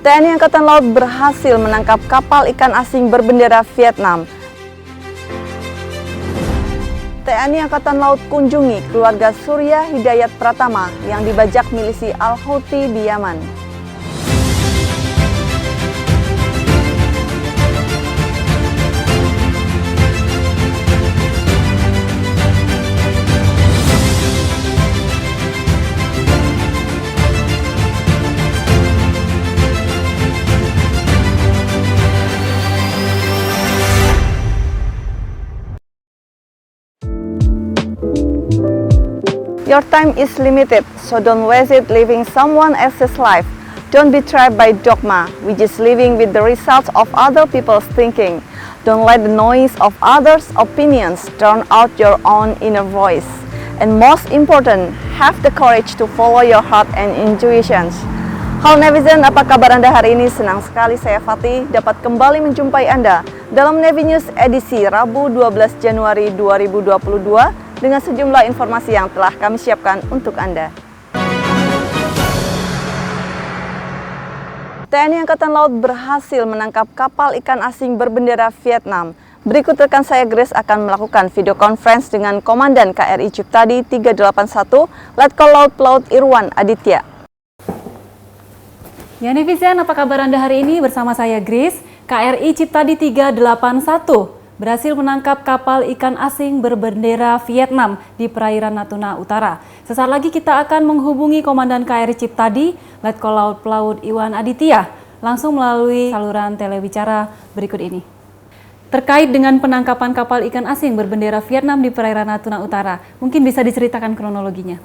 TNI Angkatan Laut berhasil menangkap kapal ikan asing berbendera Vietnam. TNI Angkatan Laut kunjungi keluarga Surya Hidayat Pratama yang dibajak milisi Al-Houthi di Yaman. Your time is limited, so don't waste it living someone else's life. Don't be trapped by dogma, which is living with the results of other people's thinking. Don't let the noise of others' opinions drown out your own inner voice. And most important, have the courage to follow your heart and intuitions. Halo netizen, apa kabar Anda hari ini? Senang sekali saya Fatih dapat kembali menjumpai Anda dalam Navy News edisi Rabu 12 Januari 2022 dengan sejumlah informasi yang telah kami siapkan untuk Anda. TNI Angkatan Laut berhasil menangkap kapal ikan asing berbendera Vietnam. Berikut rekan saya Grace akan melakukan video conference dengan Komandan KRI Ciptadi 381, Letkol Laut Pelaut Irwan Aditya. Ya netizen, apa kabar Anda hari ini? Bersama saya Grace, KRI Ciptadi 381 berhasil menangkap kapal ikan asing berbendera Vietnam di perairan Natuna Utara. Sesaat lagi kita akan menghubungi Komandan KRI Ciptadi, Letkol Laut Pelaut Irwan Aditya, langsung melalui saluran telewicara berikut ini. Terkait dengan penangkapan kapal ikan asing berbendera Vietnam di perairan Natuna Utara, mungkin bisa diceritakan kronologinya.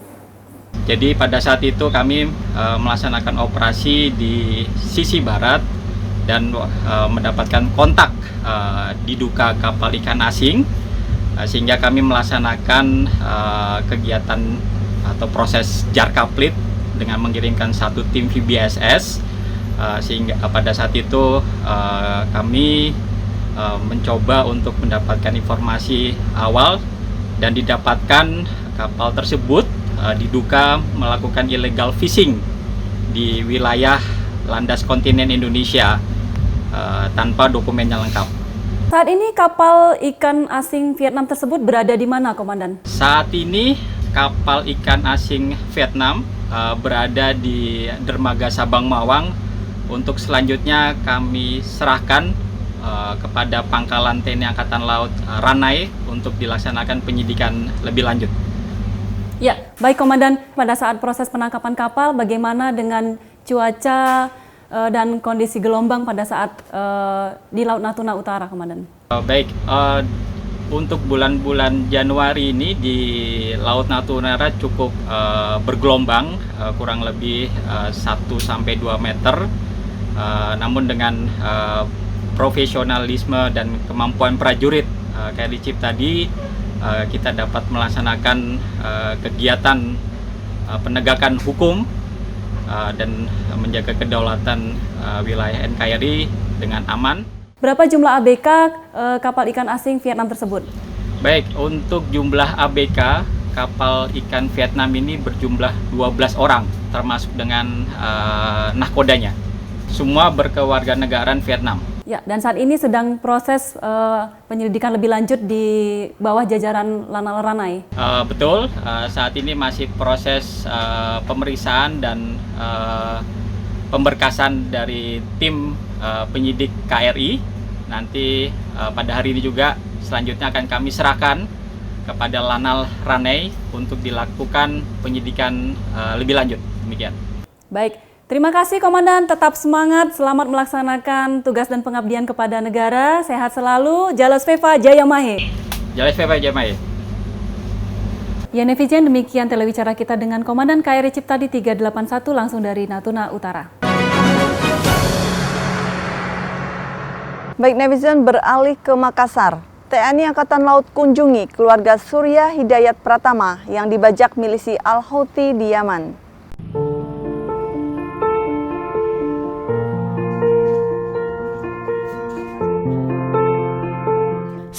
Jadi pada saat itu kami melaksanakan operasi di sisi barat dan mendapatkan kontak diduga kapal ikan asing, sehingga kami melaksanakan kegiatan atau proses jar kaplit dengan mengirimkan satu tim VBSS, sehingga pada saat itu kami mencoba untuk mendapatkan informasi awal dan didapatkan kapal tersebut diduga melakukan illegal fishing di wilayah landas kontinen Indonesia tanpa dokumennya lengkap. Saat ini kapal ikan asing Vietnam tersebut berada di mana, Komandan? Saat ini kapal ikan asing Vietnam berada di dermaga Sabang Mawang. Untuk selanjutnya kami serahkan kepada Pangkalan TNI Angkatan Laut Ranai untuk dilaksanakan penyidikan lebih lanjut. Ya, baik Komandan. Pada saat proses penangkapan kapal, bagaimana dengan cuaca dan kondisi gelombang pada saat di Laut Natuna Utara, Komandan? Baik, untuk bulan-bulan Januari ini di Laut Natuna Utara cukup bergelombang, kurang lebih 1-2 meter. Namun dengan profesionalisme dan kemampuan prajurit KRI Ciptadi, kita dapat melaksanakan kegiatan penegakan hukum dan menjaga kedaulatan wilayah NKRI dengan aman. Berapa jumlah ABK kapal ikan asing Vietnam tersebut? Baik, untuk jumlah ABK kapal ikan Vietnam ini berjumlah 12 orang, termasuk dengan nahkodanya. Semua berkewarganegaraan Vietnam. Ya, dan saat ini sedang proses penyelidikan lebih lanjut di bawah jajaran Lanal Ranai. Betul, saat ini masih proses pemeriksaan dan pemberkasan dari tim penyidik KRI. Nanti pada hari ini juga selanjutnya akan kami serahkan kepada Lanal Ranai untuk dilakukan penyidikan lebih lanjut. Demikian. Baik. Terima kasih Komandan, tetap semangat, selamat melaksanakan tugas dan pengabdian kepada negara, sehat selalu, Jalas Veva Jaya Mahe. Jalas Veva Jaya Mahe. Ya netizen, demikian telewicara kita dengan Komandan KRI Ciptadi 381 langsung dari Natuna Utara. Baik netizen, beralih ke Makassar. TNI Angkatan Laut kunjungi keluarga Surya Hidayat Pratama yang dibajak milisi Al-Houthi di Yaman.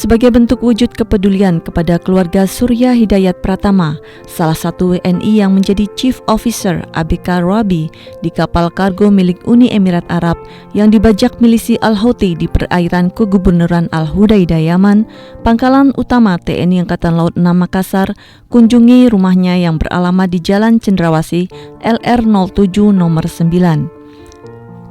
Sebagai bentuk wujud kepedulian kepada keluarga Surya Hidayat Pratama, salah satu WNI yang menjadi Chief Officer ABK Rabi di kapal kargo milik Uni Emirat Arab yang dibajak milisi Al-Houthi di perairan Kegubernuran Al-Hudaidah Yaman, Pangkalan Utama TNI Angkatan Laut 6 Makassar, kunjungi rumahnya yang beralamat di Jalan Cendrawasih LR07 nomor 9.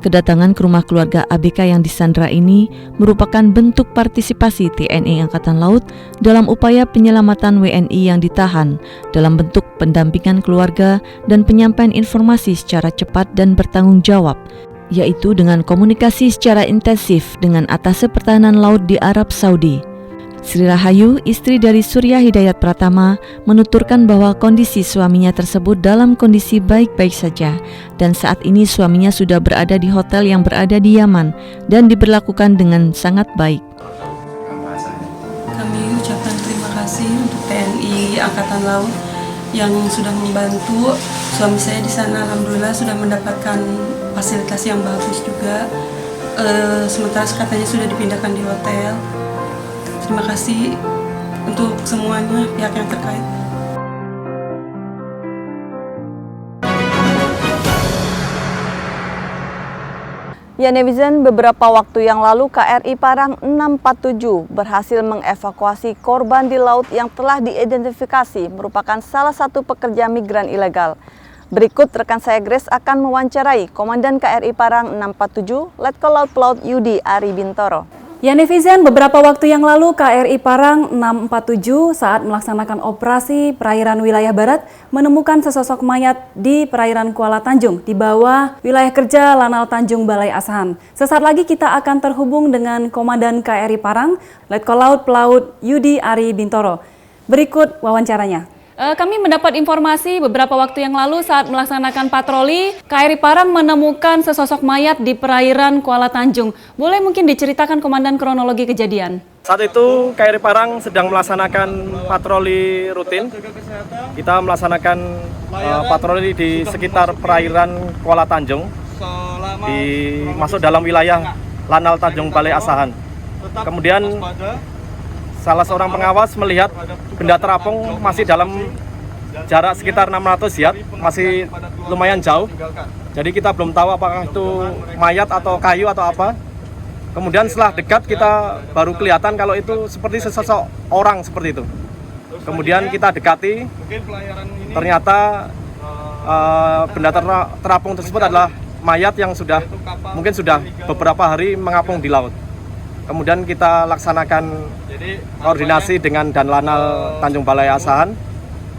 Kedatangan ke rumah keluarga ABK yang disandra ini merupakan bentuk partisipasi TNI Angkatan Laut dalam upaya penyelamatan WNI yang ditahan dalam bentuk pendampingan keluarga dan penyampaian informasi secara cepat dan bertanggung jawab, yaitu dengan komunikasi secara intensif dengan Atase Pertahanan Laut di Arab Saudi. Sri Rahayu, istri dari Surya Hidayat Pratama, menuturkan bahwa kondisi suaminya tersebut dalam kondisi baik-baik saja dan saat ini suaminya sudah berada di hotel yang berada di Yaman dan diberlakukan dengan sangat baik. Kami ucapkan terima kasih untuk TNI Angkatan Laut yang sudah membantu suami saya di sana. Alhamdulillah sudah mendapatkan fasilitas yang bagus juga. Sementara katanya sudah dipindahkan di hotel. Terima kasih untuk semuanya pihak yang terkait. Ya netizen, beberapa waktu yang lalu KRI Parang 647 berhasil mengevakuasi korban di laut yang telah diidentifikasi merupakan salah satu pekerja migran ilegal. Berikut rekan saya Grace akan mewawancarai Komandan KRI Parang 647, Letkol Laut Pelaut Yudi Ari Bintoro. Ya netizen, beberapa waktu yang lalu KRI Parang 647 saat melaksanakan operasi perairan wilayah barat menemukan sesosok mayat di perairan Kuala Tanjung di bawah wilayah kerja Lanal Tanjung Balai Asahan. Sesaat lagi kita akan terhubung dengan Komandan KRI Parang, Letkol Laut Pelaut Yudi Ari Bintoro. Berikut wawancaranya. Kami mendapat informasi beberapa waktu yang lalu saat melaksanakan patroli, KRI Parang menemukan sesosok mayat di perairan Kuala Tanjung. Boleh mungkin diceritakan Komandan kronologi kejadian? Saat itu KRI Parang sedang melaksanakan patroli rutin. Kita melaksanakan patroli di sekitar perairan Kuala Tanjung, masuk dalam wilayah Lanal Tanjung Balai Asahan. Kemudian salah seorang pengawas melihat benda terapung masih dalam jarak sekitar 600 yard, masih lumayan jauh. Jadi kita belum tahu apakah itu mayat atau kayu atau apa. Kemudian setelah dekat kita baru kelihatan kalau itu seperti sesosok orang seperti itu. Kemudian kita dekati, ternyata benda terapung tersebut adalah mayat yang mungkin sudah beberapa hari mengapung di laut. Kemudian kita laksanakan koordinasi dengan Danlanal Tanjung Balai Asahan,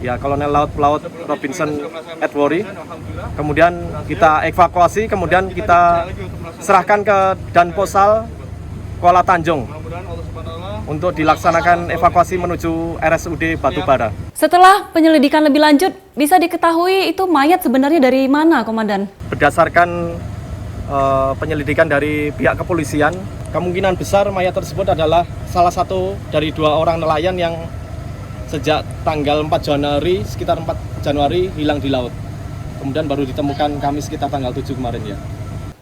ya Kolonel Laut Pelaut Robinson Edwori. Kemudian kita evakuasi, kemudian kita serahkan ke Danposal Kuala Tanjung untuk dilaksanakan evakuasi menuju RSUD Batubara. Setelah penyelidikan lebih lanjut, bisa diketahui itu mayat sebenarnya dari mana, Komandan? Berdasarkan penyelidikan dari pihak kepolisian, kemungkinan besar mayat tersebut adalah salah satu dari 2 orang nelayan yang sejak tanggal 4 Januari, sekitar 4 Januari hilang di laut. Kemudian baru ditemukan Kamis sekitar tanggal 7 kemarin ya.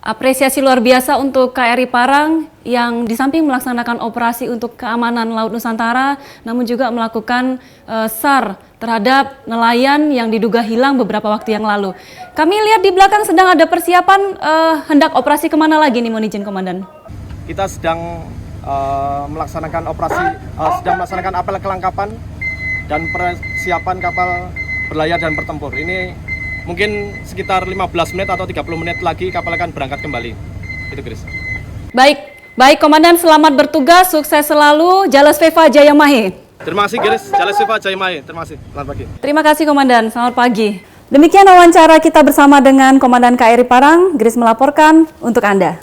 Apresiasi luar biasa untuk KRI Parang yang di samping melaksanakan operasi untuk keamanan Laut Nusantara, namun juga melakukan SAR terhadap nelayan yang diduga hilang beberapa waktu yang lalu. Kami lihat di belakang sedang ada persiapan hendak operasi kemana lagi nih, mohon izin Komandan? Kita sedang melaksanakan sedang melaksanakan apel kelengkapan dan persiapan kapal berlayar dan bertempur. Ini mungkin sekitar 15 menit atau 30 menit lagi kapal akan berangkat kembali. Itu, Grace. Baik Komandan, selamat bertugas, sukses selalu. Jalas Veva Jayamahe. Terima kasih, Grace. Jalas Veva Jayamahe. Terima kasih. Selamat pagi. Terima kasih Komandan, selamat pagi. Demikian wawancara kita bersama dengan Komandan KRI Parang. Grace melaporkan untuk Anda.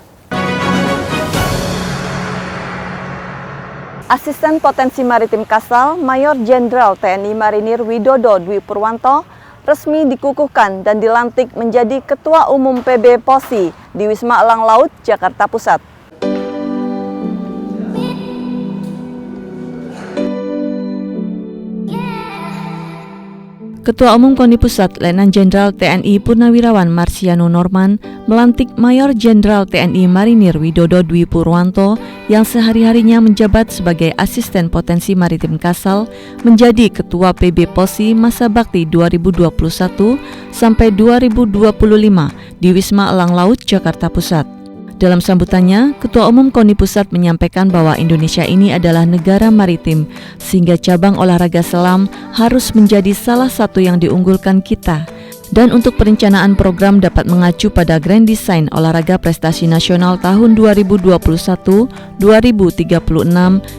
Asisten Potensi Maritim Kasal, Mayor Jenderal TNI Marinir Widodo Dwi Purwanto resmi dikukuhkan dan dilantik menjadi Ketua Umum PB POSI di Wisma Elang Laut, Jakarta Pusat. Ketua Umum KONI Pusat, Letnan Jenderal TNI Purnawirawan Marsiano Norman melantik Mayor Jenderal TNI Marinir Widodo Dwi Purwanto yang sehari-harinya menjabat sebagai Asisten Potensi Maritim Kasal menjadi Ketua PB POSI masa bakti 2021 sampai 2025 di Wisma Elang Laut, Jakarta Pusat. Dalam sambutannya, Ketua Umum KONI Pusat menyampaikan bahwa Indonesia ini adalah negara maritim, sehingga cabang olahraga selam harus menjadi salah satu yang diunggulkan kita. Dan untuk perencanaan program dapat mengacu pada Grand Design Olahraga Prestasi Nasional tahun 2021-2036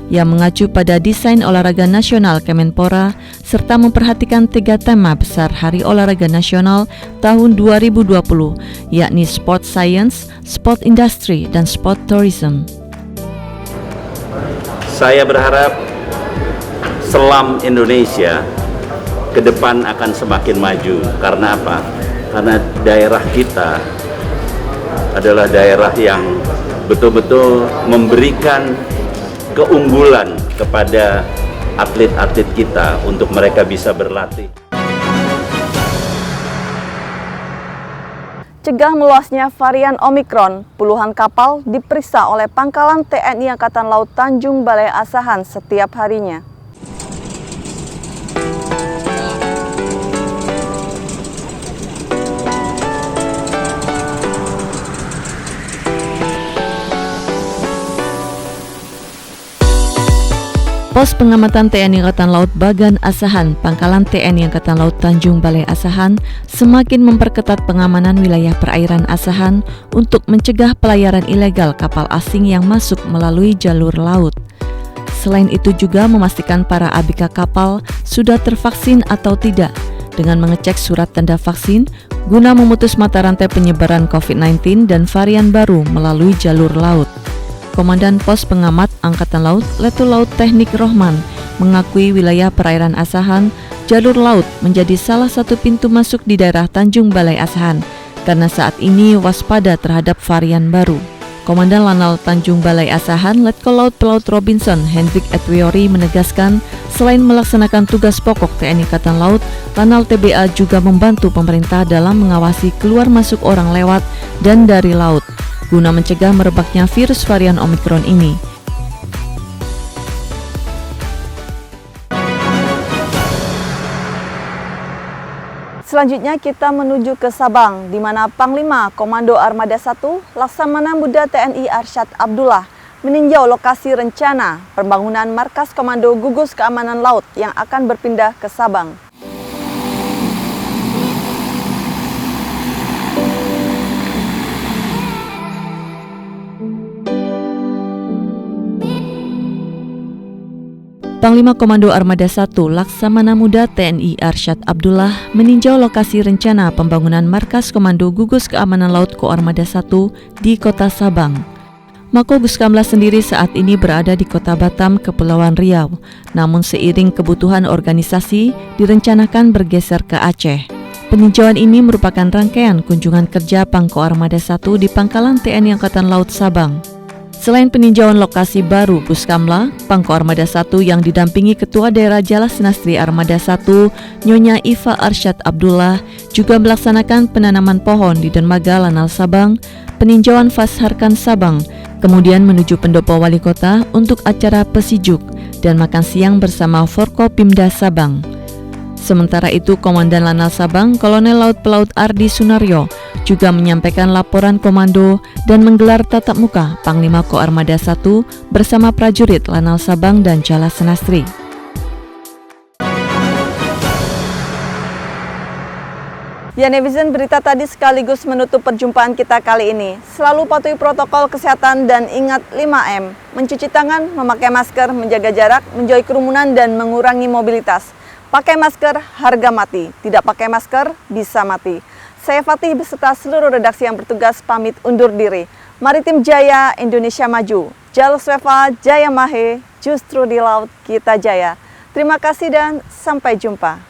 yang mengacu pada Desain Olahraga Nasional Kemenpora serta memperhatikan 3 tema besar Hari Olahraga Nasional tahun 2020, yakni Sport Science, Sport Industry, dan Sport Tourism. Saya berharap selam Indonesia ke depan akan semakin maju. Karena apa? Karena daerah kita adalah daerah yang betul-betul memberikan keunggulan kepada atlet-atlet kita untuk mereka bisa berlatih. Cegah meluasnya varian Omikron, puluhan kapal diperiksa oleh Pangkalan TNI Angkatan Laut Tanjung Balai Asahan setiap harinya. Pos Pengamatan TNI Angkatan Laut Bagan Asahan, Pangkalan TNI Angkatan Laut Tanjung Balai Asahan semakin memperketat pengamanan wilayah perairan Asahan untuk mencegah pelayaran ilegal kapal asing yang masuk melalui jalur laut. Selain itu juga memastikan para ABK kapal sudah tervaksin atau tidak dengan mengecek surat tanda vaksin guna memutus mata rantai penyebaran COVID-19 dan varian baru melalui jalur laut. Komandan Pos Pengamat Angkatan Laut, Letul Laut Teknik Rohman, mengakui wilayah perairan Asahan, jalur laut menjadi salah satu pintu masuk di daerah Tanjung Balai Asahan, karena saat ini waspada terhadap varian baru. Komandan Lanal Tanjung Balai Asahan, Letkol Laut Pelaut Robinson Hendrik Edwiori menegaskan, selain melaksanakan tugas pokok TNI Angkatan Laut, Lanal TBA juga membantu pemerintah dalam mengawasi keluar masuk orang lewat dan dari laut, guna mencegah merebaknya virus varian Omikron ini. Selanjutnya kita menuju ke Sabang, di mana Panglima Komando Armada 1 Laksamana Muda TNI Arsyad Abdullah meninjau lokasi rencana pembangunan Markas Komando Gugus Keamanan Laut yang akan berpindah ke Sabang. Panglima Komando Armada 1 Laksamana Muda TNI Arsyad Abdullah meninjau lokasi rencana pembangunan Markas Komando Gugus Keamanan Laut Koarmada 1 di Kota Sabang. Mako Guskamla sendiri saat ini berada di Kota Batam, Kepulauan Riau, namun seiring kebutuhan organisasi direncanakan bergeser ke Aceh. Peninjauan ini merupakan rangkaian kunjungan kerja Pangko Armada 1 di Pangkalan TNI Angkatan Laut Sabang. Selain peninjauan lokasi baru Puskamla, Pangko Armada 1 yang didampingi Ketua Daerah Jalas Nastri Armada 1, Nyonya Iva Arsyad Abdullah, juga melaksanakan penanaman pohon di Dermaga Lanal Sabang, peninjauan Fasharkan Sabang, kemudian menuju Pendopo Wali Kota untuk acara Pesijuk dan makan siang bersama Forkopimda Sabang. Sementara itu, Komandan Lanal Sabang, Kolonel Laut Pelaut Ardi Sunaryo, juga menyampaikan laporan komando dan menggelar tatap muka Panglima Koarmada 1 bersama prajurit Lanal Sabang dan Jalas Nastri. Ya netizen, berita tadi sekaligus menutup perjumpaan kita kali ini. Selalu patuhi protokol kesehatan dan ingat 5M. Mencuci tangan, memakai masker, menjaga jarak, menjauhi kerumunan dan mengurangi mobilitas. Pakai masker, harga mati. Tidak pakai masker, bisa mati. Saya Fatih beserta seluruh redaksi yang bertugas pamit undur diri. Maritim Jaya, Indonesia Maju. Jalus Weva, Jaya Mahe, justru di laut kita jaya. Terima kasih dan sampai jumpa.